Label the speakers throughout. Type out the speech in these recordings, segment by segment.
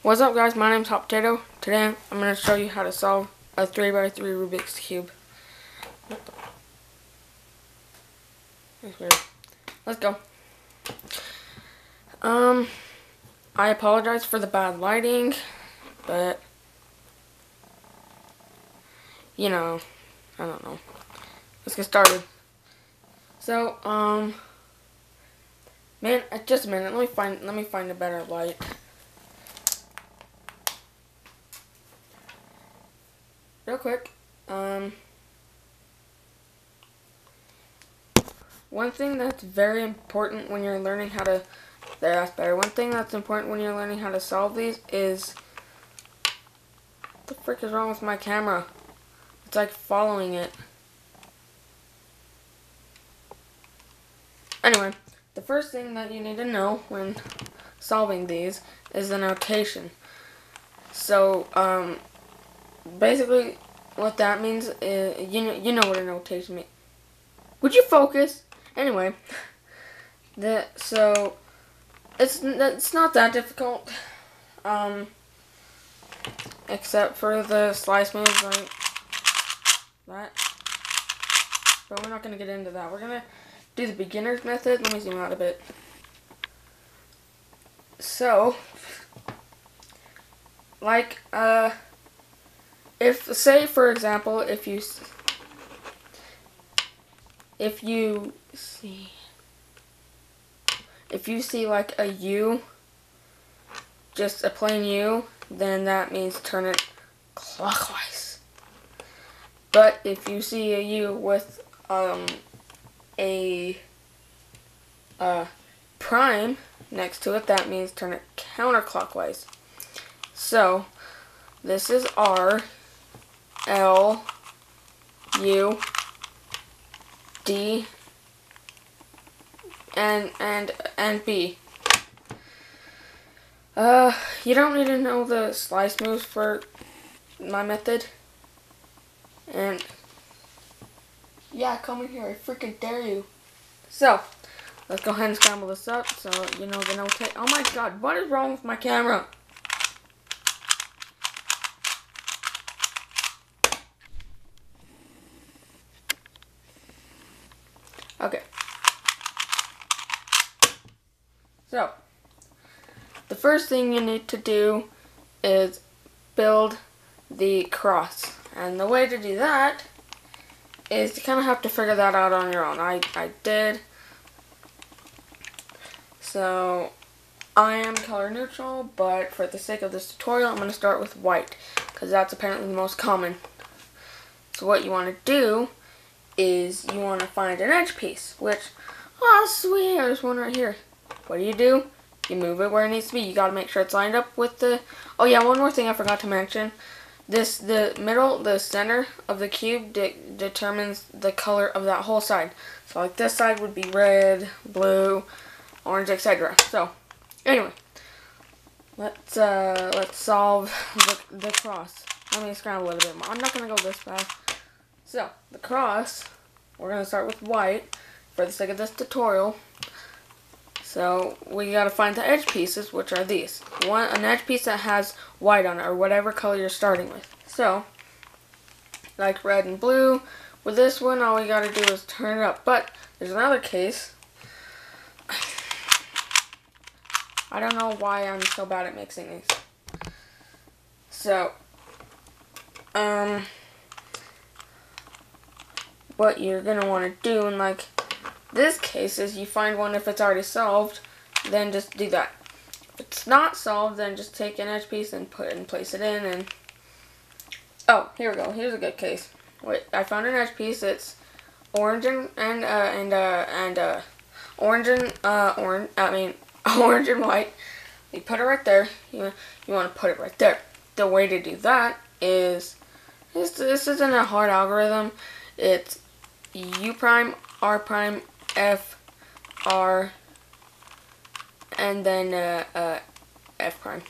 Speaker 1: What's up, guys? My name's Hot Potato. Today I'm going to show you how to solve a 3x3 Rubik's Cube. That's weird. Let's go. I apologize for the bad lighting, but, you know, I don't know. Let's get started. So, man, just a minute. Let me find a better light. Real quick, one thing that's very important when you're learning how to, that's better. One thing that's important when you're learning how to solve these is, what the frick is wrong with my camera? It's like following it. Anyway, the first thing that you need to know when solving these is the notation. So, basically, what that means is, you know what a notation means. Would you focus? Anyway, so it's not that difficult, except for the slice moves like that. But we're not gonna get into that. We're gonna do the beginner's method. Let me zoom out a bit. So, like, say for example, if you see like a U, just a plain U, then that means turn it clockwise. But if you see a U with a prime next to it, that means turn it counterclockwise. So this is R, L, U, D, and B. You don't need to know the slice moves for my method. And yeah, come in here, I freaking dare you. So, let's go ahead and scramble this up so you know the notation. Oh my god, what is wrong with my camera? Okay. So, the first thing you need to do is build the cross. And the way to do that is you kind of have to figure that out on your own. I did. So, I am color neutral, but for the sake of this tutorial, I'm going to start with white, because that's apparently the most common. So what you want to do is you want to find an edge piece, which, oh sweet, there's one right here. What do? You move it where it needs to be. You got to make sure it's lined up with the, oh yeah, one more thing I forgot to mention. The center of the cube determines the color of that whole side. So like this side would be red, blue, orange, etc. So, anyway, let's solve the cross. Let me scramble it a bit more. I'm not gonna go this fast. So, the cross, we're gonna start with white for the sake of this tutorial. So, we gotta find the edge pieces, which are these. An edge piece that has white on it, or whatever color you're starting with. So, like red and blue, with this one, all we gotta do is turn it up. But, there's another case. I don't know why I'm so bad at mixing these. So, what you're gonna want to do in like this case is you find one. If it's already solved, then just do that. If it's not solved, then just take an edge piece and place it in. And oh, here we go. Here's a good case. Wait, I found an edge piece. It's orange orange and white. You put it right there. You want to put it right there. The way to do that is this isn't a hard algorithm. It's U prime, R prime, F, R, and then F prime.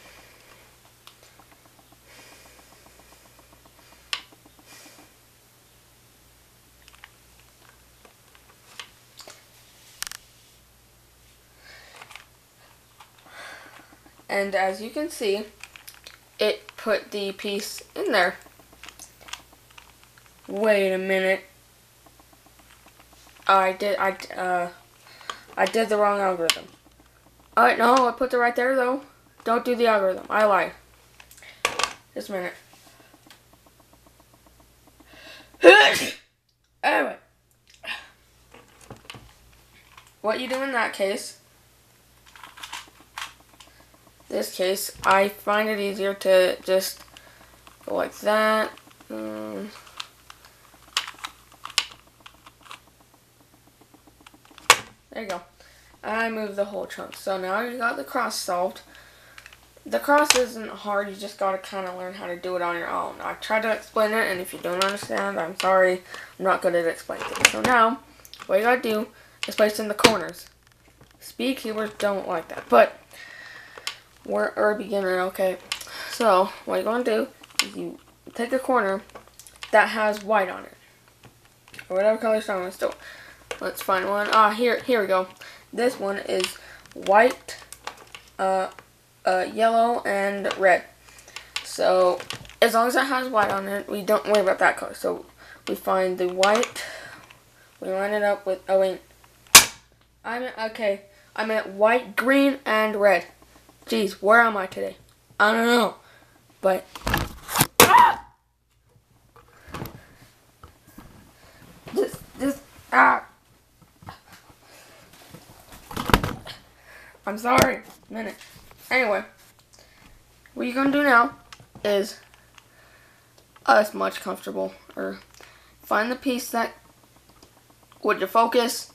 Speaker 1: And as you can see, it put the piece in there. Wait a minute. I did the wrong algorithm. Alright, no, I put it right there though. Don't do the algorithm. I lied. Just a minute. Anyway. What you do in that case, this case, I find it easier to just go like that. There you go. I moved the whole chunk. So now you got the cross solved. The cross isn't hard. You just gotta kind of learn how to do it on your own. I tried to explain it, and if you don't understand, I'm sorry. I'm not good at explaining things. So now, what you gotta do is place in the corners. Speed keyboards don't like that, but we're a beginner, okay? So what you're gonna do is you take a corner that has white on it, or whatever color you want to do. Let's find one. Here we go. This one is white, yellow, and red. So as long as it has white on it, we don't worry about that color. So we find the white. We line it up with. Oh wait. I meant white, green, and red. Jeez, where am I today? I don't know. But I'm sorry. A minute. Anyway, what you're gonna do now is it's much comfortable. Or find the piece that would you focus.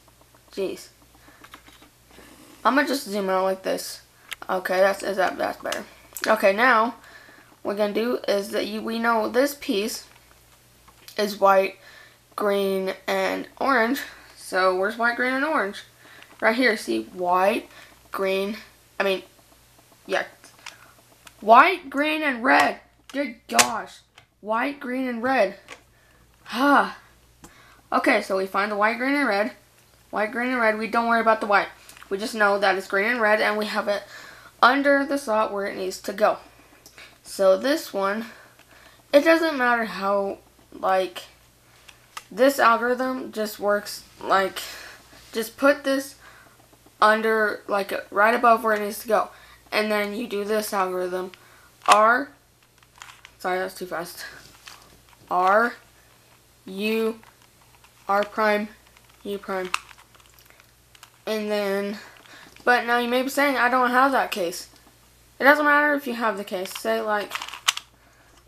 Speaker 1: Jeez. I'm gonna just zoom out like this. Okay, that's better. Okay, now what we're gonna do is that we know this piece is white, green, and orange. So where's white, green, and orange? Right here. See, white, green. White, green, and red. Good gosh, white, green, and red. Okay, so we find the white, green, and red. White, green, and red. We don't worry about the white. We just know that it's green and red, and we have it under the slot where it needs to go. So this one, it doesn't matter how, this algorithm just works just put this under, right above where it needs to go. And then you do this algorithm. Sorry, that's too fast. R, U, R prime, U prime. And then, but now you may be saying, I don't have that case. It doesn't matter if you have the case. Say like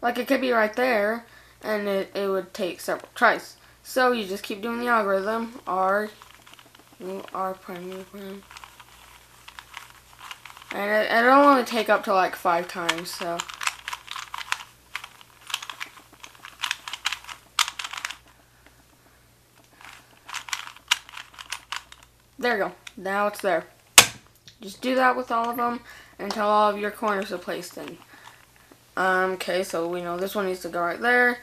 Speaker 1: it could be right there, and it would take several tries. So you just keep doing the algorithm. R, U, R prime, U prime. And it'll only take up to 5 times, so. There you go. Now it's there. Just do that with all of them until all of your corners are placed in. Okay, so we know this one needs to go right there.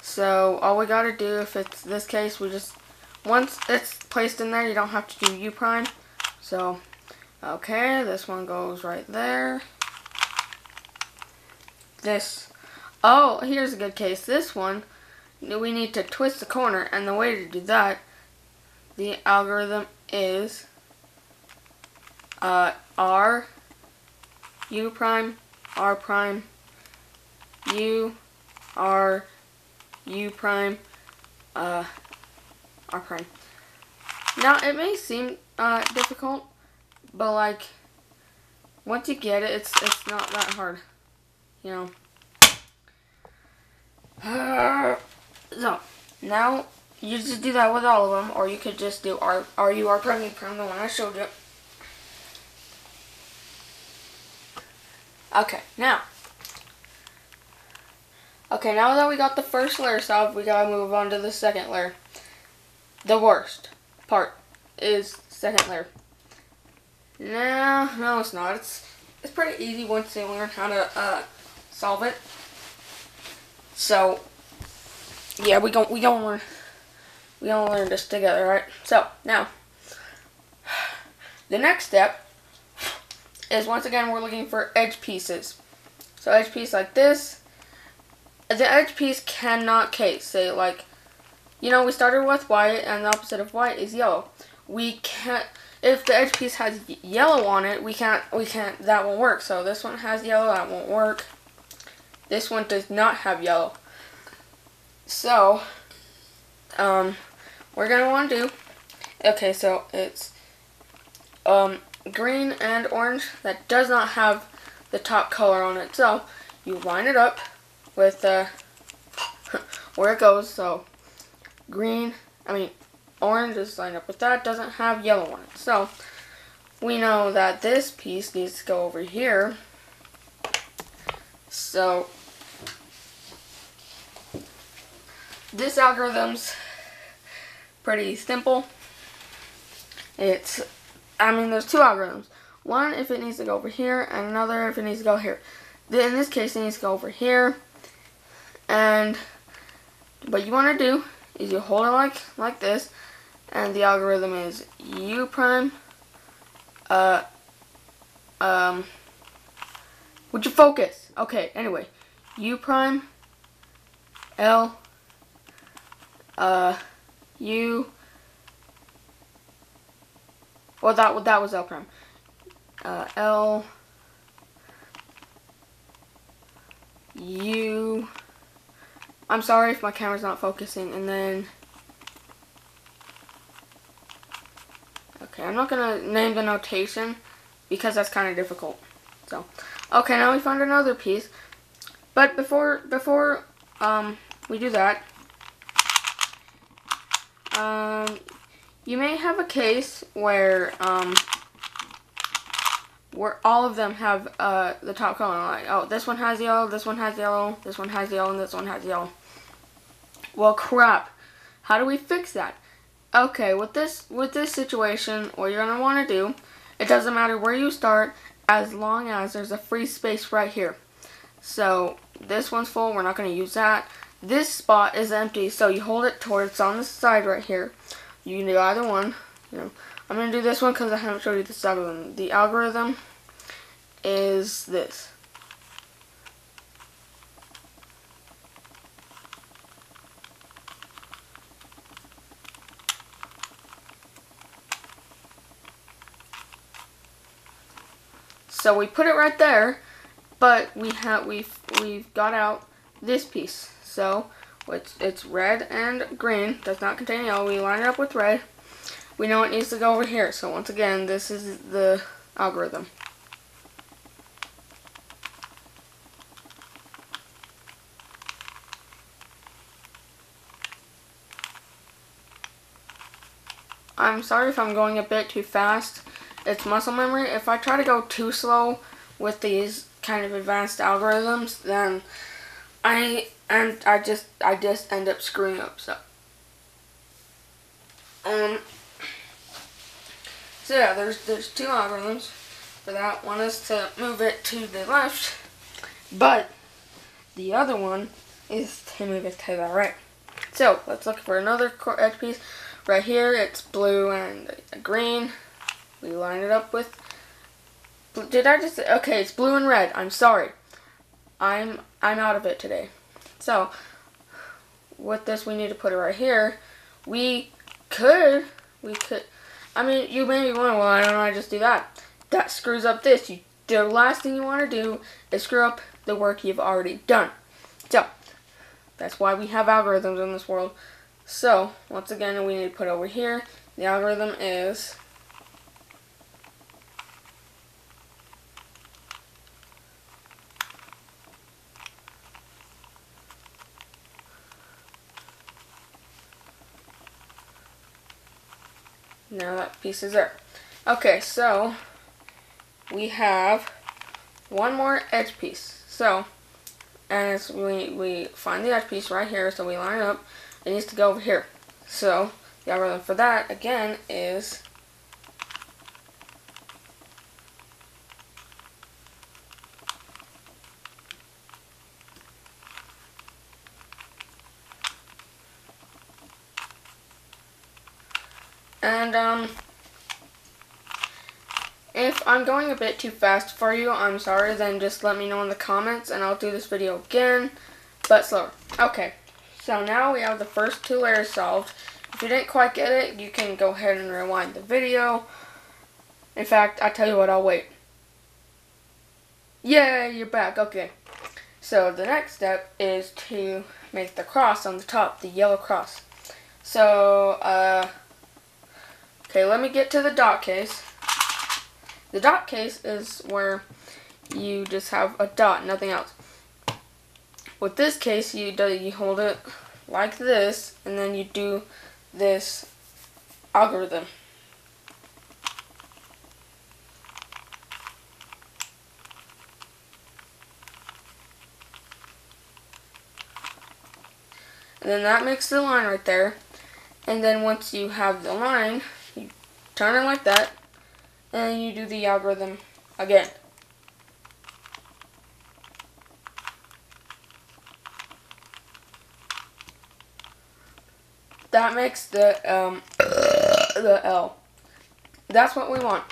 Speaker 1: So all we gotta do, if it's this case, once it's placed in there, you don't have to do U prime. So, okay, this one goes right there. Here's a good case. This one, we need to twist the corner, and the way to do that, the algorithm is R, U prime, R prime, U, R, U prime, R prime. Now it may seem difficult, but once you get it, it's not that hard, you know. So now you just do that with all of them, or you could just do R, U, R prime, U prime, the one I showed you. Okay, now that we got the first layer solved, we gotta move on to the second layer. The worst part is second layer. No, it's not. It's pretty easy once you learn how to solve it. So yeah, we gonna learn this together, right? So now the next step is, once again, we're looking for edge pieces. So edge piece like this. The edge piece cannot case. Say like, you know, we started with white, and the opposite of white is yellow. We can't, if the edge piece has yellow on it, we can't, that won't work. So this one has yellow, that won't work. This one does not have yellow. So, we're gonna want to do, okay, so it's, green and orange that does not have the top color on it. So, you line it up with, where it goes. So, orange is lined up with that, doesn't have yellow on it. So, we know that this piece needs to go over here. So, this algorithm's pretty simple. There's two algorithms. One if it needs to go over here, and another if it needs to go here. In this case, it needs to go over here. And what you want to do is you hold it like this, and the algorithm is U prime. Would you focus? Okay. Anyway, U prime, L, U. Well, that was L prime. L, U. I'm sorry if my camera's not focusing. And then, okay, I'm not gonna name the notation because that's kind of difficult. So, okay, now we found another piece. But before we do that, you may have a case where all of them have the top color. Like, oh, this one has yellow, this one has yellow, this one has yellow, and this one has yellow. Well, crap. How do we fix that? Okay, with this situation, what you're gonna want to do, it doesn't matter where you start, as long as there's a free space right here. So this one's full, we're not gonna use that. This spot is empty, so you hold it towards on the side right here. You can do either one. You know, I'm gonna do this one because I haven't showed you this algorithm. The algorithm is this. So we put it right there, but we've got out this piece. So it's red and green, does not contain yellow. We line it up with red. We know it needs to go over here. So once again, this is the algorithm. I'm sorry if I'm going a bit too fast. It's muscle memory. If I try to go too slow with these kind of advanced algorithms, then I just end up screwing up. So yeah, there's two algorithms for that. One is to move it to the left, but the other one is to move it to the right. So let's look for another edge piece. Right here, it's blue and green. We line it up with. Did I just say? Okay, it's blue and red. I'm sorry. I'm out of it today. So with this, we need to put it right here. We could. I mean, you may be wondering, well, why don't I just do that? That screws up this. The last thing you want to do is screw up the work you've already done. So that's why we have algorithms in this world. So once again, we need to put over here. The algorithm is now that piece is there. Okay, so we have one more edge piece. So, as we find the edge piece right here, so we line it up. It needs to go over here. So the algorithm for that again is if If I'm going a bit too fast for you, I'm sorry, then just let me know in the comments and I'll do this video again, but slower. Okay, so now we have the first 2 layers solved. If you didn't quite get it, you can go ahead and rewind the video. In fact, I tell you what, I'll wait. Yay, you're back. Okay. So the next step is to make the cross on the top, the yellow cross. So, okay, let me get to the dot case. The dot case is where you just have a dot, nothing else. With this case, you hold it like this, and then you do this algorithm. And then that makes the line right there. And then once you have the line, you turn it like that, and you do the algorithm again. That makes the L. That's what we want.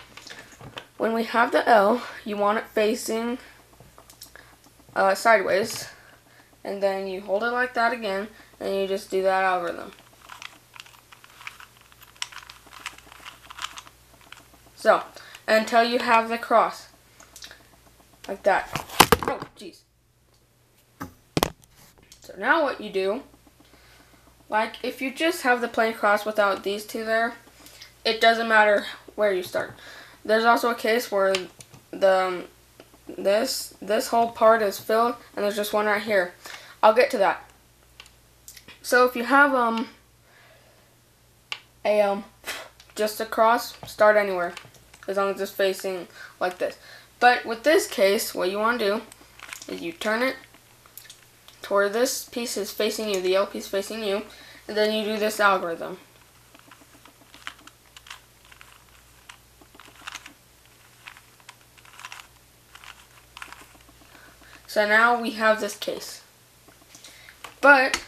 Speaker 1: When we have the L, you want it facing sideways, and then you hold it like that again, and you just do that algorithm. So, until you have the cross, like that. Oh, jeez. So now what you do, like if you just have the plain cross without these 2 there, it doesn't matter where you start. There's also a case where this whole part is filled and there's just one right here. I'll get to that. So if you have just a cross, start anywhere as long as it's facing like this. But with this case, what you want to do is you turn it to where this piece is facing you, the yellow piece facing you, and then you do this algorithm. So now we have this case. But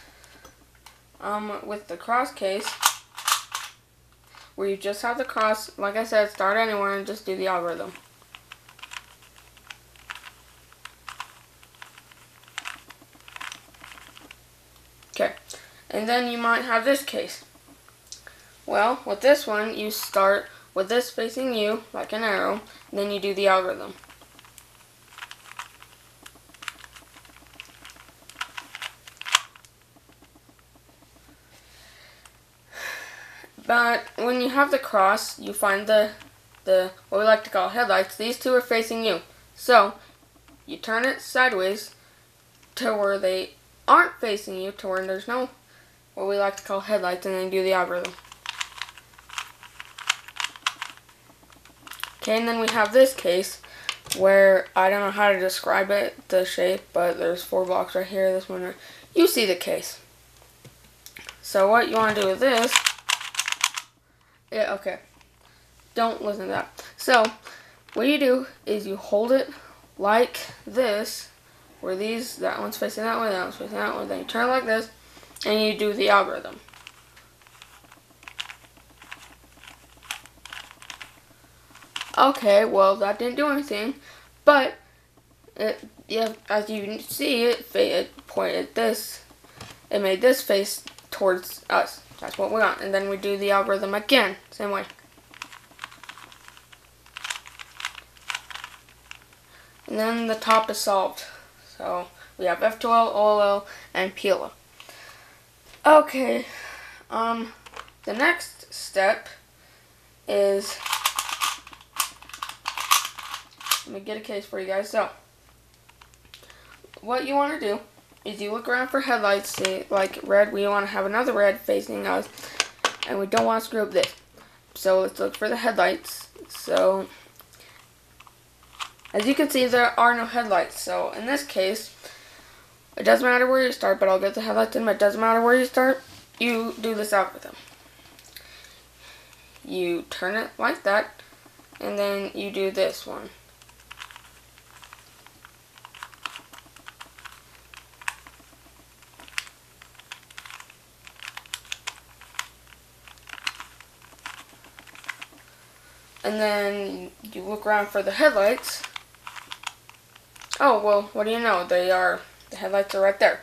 Speaker 1: with the cross case, where you just have the cross, like I said, start anywhere and just do the algorithm. Okay, and then you might have this case. Well, with this one, you start with this facing you, like an arrow, and then you do the algorithm. But when you have the cross, you find the what we like to call headlights. These 2 are facing you. So, you turn it sideways to where they aren't facing you, to where there's no what we like to call headlights, and then do the algorithm. Okay, and then we have this case where I don't know how to describe it, the shape, but there's 4 blocks right here, this one. You see the case. So what you want to do with this, yeah, okay. Don't listen to that. So, what you do is you hold it like this, where that one's facing that way, that one's facing that way, then you turn it like this, and you do the algorithm. Okay, well, that didn't do anything, but, yeah, as you can see, it pointed this, it made this face towards us. That's what we want. And then we do the algorithm again, same way. And then the top is solved. So we have F2L, OLL, and PLL. Okay, the next step is, let me get a case for you guys. So, what you want to do is you look around for headlights, see, like red, we want to have another red facing us, and we don't want to screw up this. So let's look for the headlights. So, as you can see, there are no headlights. So in this case, it doesn't matter where you start, but I'll get the headlights in, but it doesn't matter where you start, you do this algorithm. You turn it like that, and then you do this one. and then you look around for the headlights. Oh, well, what do you know? The headlights are right there.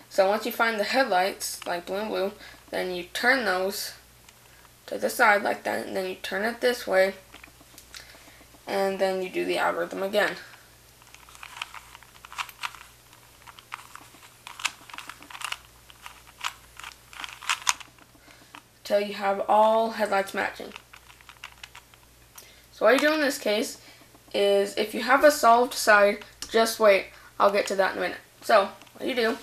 Speaker 1: So once you find the headlights, like blue and blue, then you turn those to the side like that, and then you turn it this way, and then you do the algorithm again. Till you have all headlights matching. So what you do in this case is, if you have a solved side, just wait. I'll get to that in a minute. So what you do,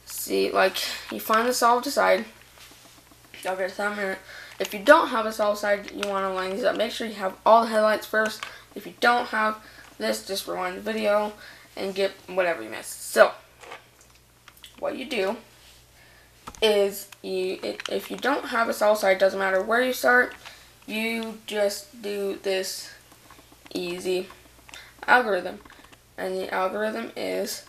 Speaker 1: see, like, you find the solved side. I'll get to that in a minute. If you don't have a solved side, you want to line these up. Make sure you have all the headlights first. If you don't have this, just rewind the video and get whatever you missed. So what you do is, if you don't have a solved side, doesn't matter where you start, you just do this easy algorithm. And the algorithm is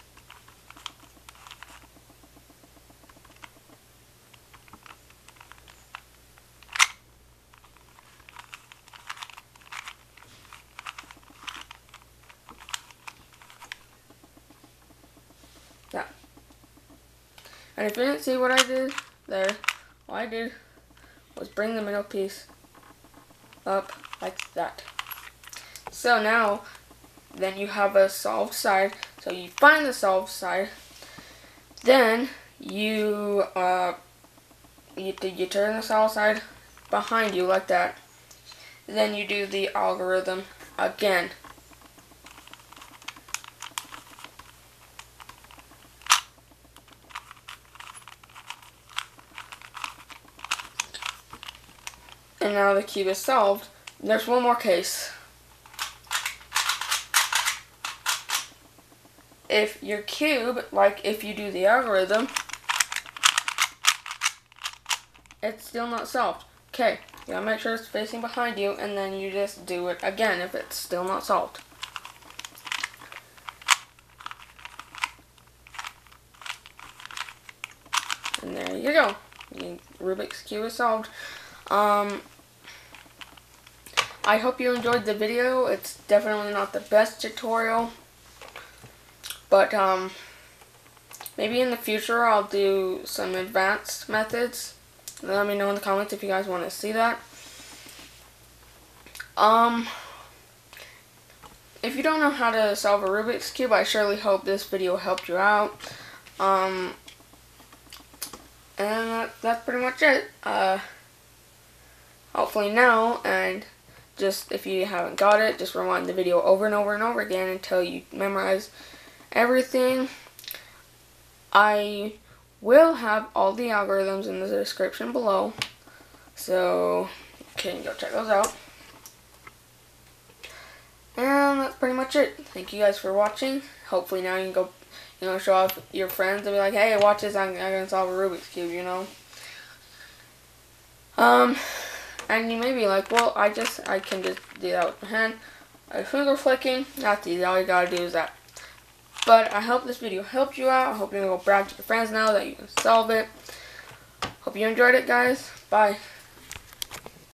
Speaker 1: that. And if you didn't see what I did there, all I did was bring the middle piece up like that. So now, then you have a solved side. So you find the solved side, then you turn the solved side behind you like that. Then you do the algorithm again. And now the cube is solved. There's one more case. If your cube, like if you do the algorithm, it's still not solved. Okay, you gotta make sure it's facing behind you, and then you just do it again if it's still not solved. And there you go. Rubik's Cube is solved. I hope you enjoyed the video. It's definitely not the best tutorial, but maybe in the future I'll do some advanced methods. Let me know in the comments if you guys want to see that. If you don't know how to solve a Rubik's Cube, I surely hope this video helped you out. And that's pretty much it. Hopefully now, and just if you haven't got it, just rewind the video over and over and over again until you memorize everything. I will have all the algorithms in the description below, so you can go check those out. And that's pretty much it. Thank you guys for watching. Hopefully now you can go, show off your friends and be like, hey, watch this, I'm gonna solve a Rubik's Cube, And you may be like, well, I can just do that with my hand. Finger flicking, that's easy, all you gotta do is that. But I hope this video helped you out. I hope you're gonna go brag to your friends now that you can solve it. Hope you enjoyed it, guys. Bye.